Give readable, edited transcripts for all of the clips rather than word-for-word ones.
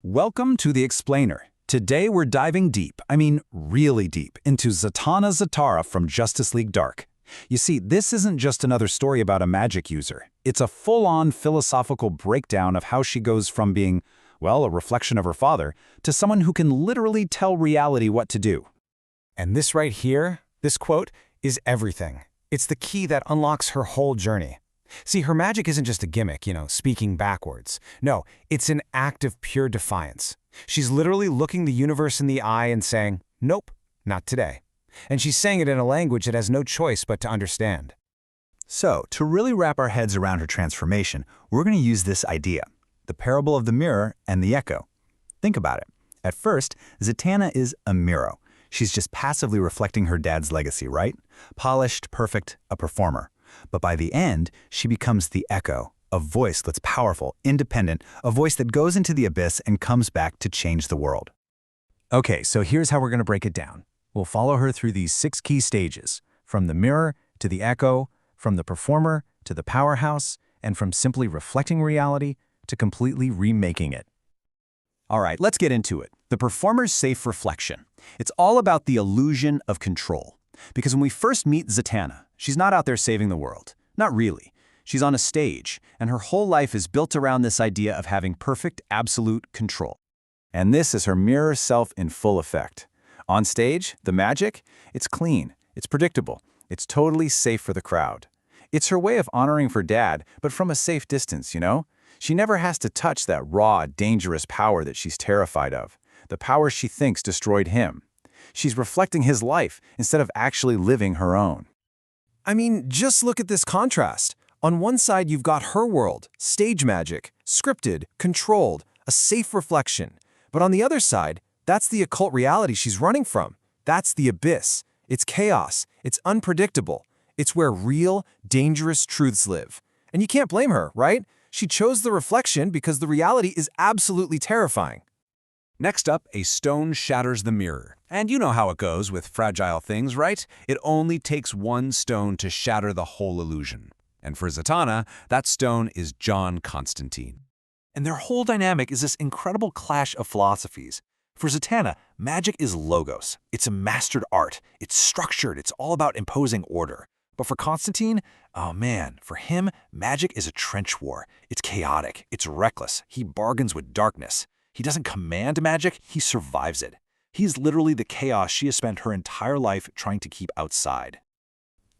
Welcome to The Explainer. Today we're diving deep, really deep, into Zatanna Zatara from Justice League Dark. You see, this isn't just another story about a magic user. It's a full-on philosophical breakdown of how she goes from being, well, a reflection of her father, to someone who can literally tell reality what to do. And this right here, this quote, is everything. It's the key that unlocks her whole journey. See, her magic isn't just a gimmick, speaking backwards. No, it's an act of pure defiance. She's literally looking the universe in the eye and saying, nope, not today. And she's saying it in a language it has no choice but to understand. So, to really wrap our heads around her transformation, we're going to use this idea, the parable of the mirror and the echo. Think about it. At first, Zatanna is a mirror. She's just passively reflecting her dad's legacy, right? Polished, perfect, a performer. But by the end, she becomes the echo, a voice that's powerful, independent, a voice that goes into the abyss and comes back to change the world. Okay, so here's how we're going to break it down. We'll follow her through these 6 key stages, from the mirror to the echo, from the performer to the powerhouse, and from simply reflecting reality to completely remaking it. All right, let's get into it. The performer's safe reflection. It's all about the illusion of control. Because when we first meet Zatanna, she's not out there saving the world. Not really. She's on a stage, and her whole life is built around this idea of having perfect, absolute control. And this is her mirror self in full effect. On stage, the magic? It's clean, it's predictable, it's totally safe for the crowd. It's her way of honoring her dad, but from a safe distance, She never has to touch that raw, dangerous power that she's terrified of, the power she thinks destroyed him. She's reflecting his life instead of actually living her own. Just look at this contrast. On one side, you've got her world, stage magic, scripted, controlled, a safe reflection. But on the other side, that's the occult reality she's running from. That's the abyss. It's chaos. It's unpredictable. It's where real, dangerous truths live. And you can't blame her, right? She chose the reflection because the reality is absolutely terrifying. Next up, a stone shatters the mirror. And you know how it goes with fragile things, right? It only takes one stone to shatter the whole illusion. And for Zatanna, that stone is John Constantine. And their whole dynamic is this incredible clash of philosophies. For Zatanna, magic is logos. It's a mastered art. It's structured. It's all about imposing order. But for Constantine, oh man, for him, magic is a trench war. It's chaotic. It's reckless. He bargains with darkness. He doesn't command magic, he survives it. He's literally the chaos she has spent her entire life trying to keep outside.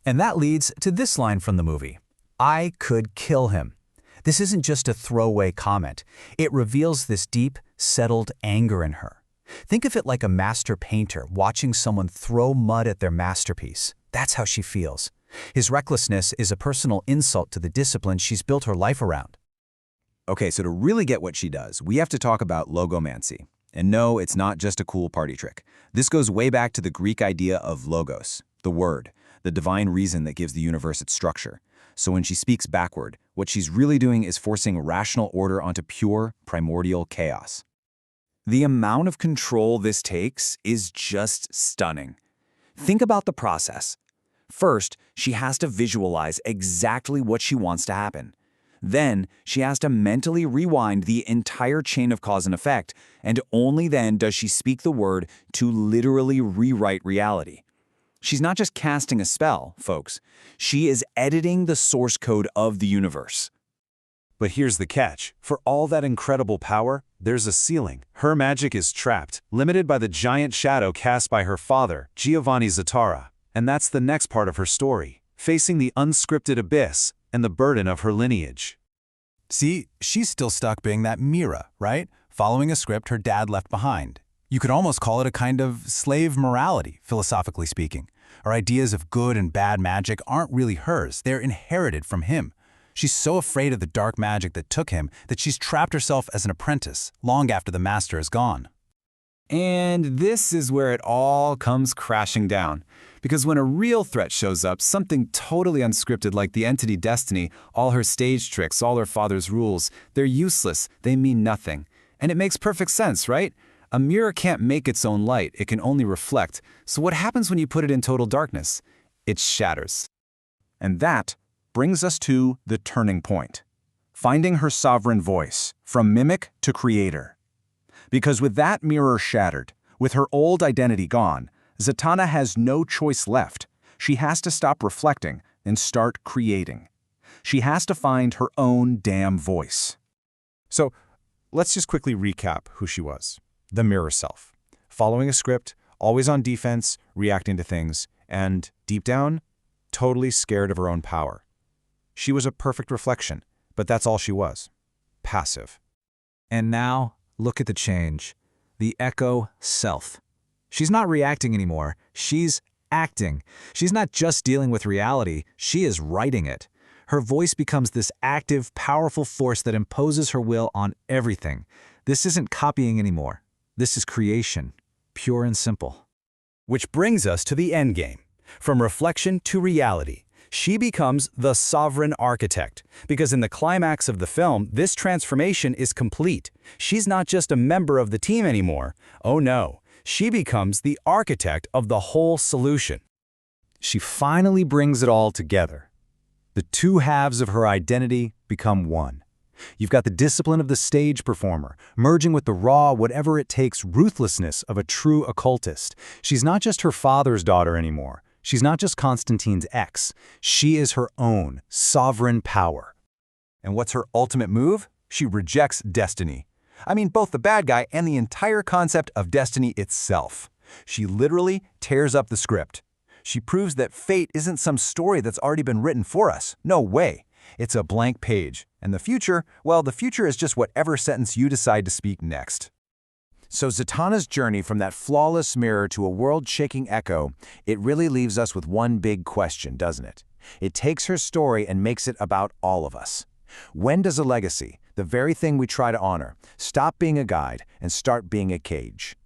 And that leads to this line from the movie. I could kill him. This isn't just a throwaway comment. It reveals this deep, settled anger in her. Think of it like a master painter watching someone throw mud at their masterpiece. That's how she feels. His recklessness is a personal insult to the discipline she's built her life around. Okay, so to really get what she does, we have to talk about logomancy. And no, it's not just a cool party trick. This goes way back to the Greek idea of logos, the word, the divine reason that gives the universe its structure. So when she speaks backward, what she's really doing is forcing rational order onto pure, primordial chaos. The amount of control this takes is just stunning. Think about the process. First, she has to visualize exactly what she wants to happen. Then, she has to mentally rewind the entire chain of cause and effect, and only then does she speak the word to literally rewrite reality. She's not just casting a spell, folks. She is editing the source code of the universe. But here's the catch. For all that incredible power, there's a ceiling. Her magic is trapped, limited by the giant shadow cast by her father, Giovanni Zatara. And that's the next part of her story, facing the unscripted abyss and the burden of her lineage. See, she's still stuck being that Mira, right? Following a script her dad left behind. You could almost call it a kind of slave morality, philosophically speaking. Her ideas of good and bad magic aren't really hers, they're inherited from him. She's so afraid of the dark magic that took him that she's trapped herself as an apprentice, long after the master is gone. And this is where it all comes crashing down. Because when a real threat shows up, something totally unscripted like the entity Destiny, all her stage tricks, all her father's rules, they're useless, they mean nothing. And it makes perfect sense, right? A mirror can't make its own light, it can only reflect. So what happens when you put it in total darkness? It shatters. And that brings us to the turning point. Finding her sovereign voice, from mimic to creator. Because with that mirror shattered, with her old identity gone, Zatanna has no choice left. She has to stop reflecting and start creating. She has to find her own damn voice. So, let's just quickly recap who she was. The mirror self. Following a script, always on defense, reacting to things, and, deep down, totally scared of her own power. She was a perfect reflection, but that's all she was. Passive. And now, look at the change. The Echo self. She's not reacting anymore. She's acting. She's not just dealing with reality, she is writing it. Her voice becomes this active, powerful force that imposes her will on everything. This isn't copying anymore. This is creation, pure and simple. Which brings us to the endgame. From reflection to reality, she becomes the sovereign architect. Because in the climax of the film, this transformation is complete. She's not just a member of the team anymore. Oh no, she becomes the architect of the whole solution. She finally brings it all together. The two halves of her identity become one. You've got the discipline of the stage performer, merging with the raw, whatever-it-takes ruthlessness of a true occultist. She's not just her father's daughter anymore. She's not just Constantine's ex. She is her own sovereign power. And what's her ultimate move? She rejects destiny. I mean, both the bad guy and the entire concept of destiny itself. She literally tears up the script. She proves that fate isn't some story that's already been written for us. No way. It's a blank page. And the future, well, the future is just whatever sentence you decide to speak next. So Zatanna's journey from that flawless mirror to a world-shaking Echo, it really leaves us with one big question, doesn't it? It takes her story and makes it about all of us. When does a legacy, the very thing we try to honor, stop being a guide and start being a cage?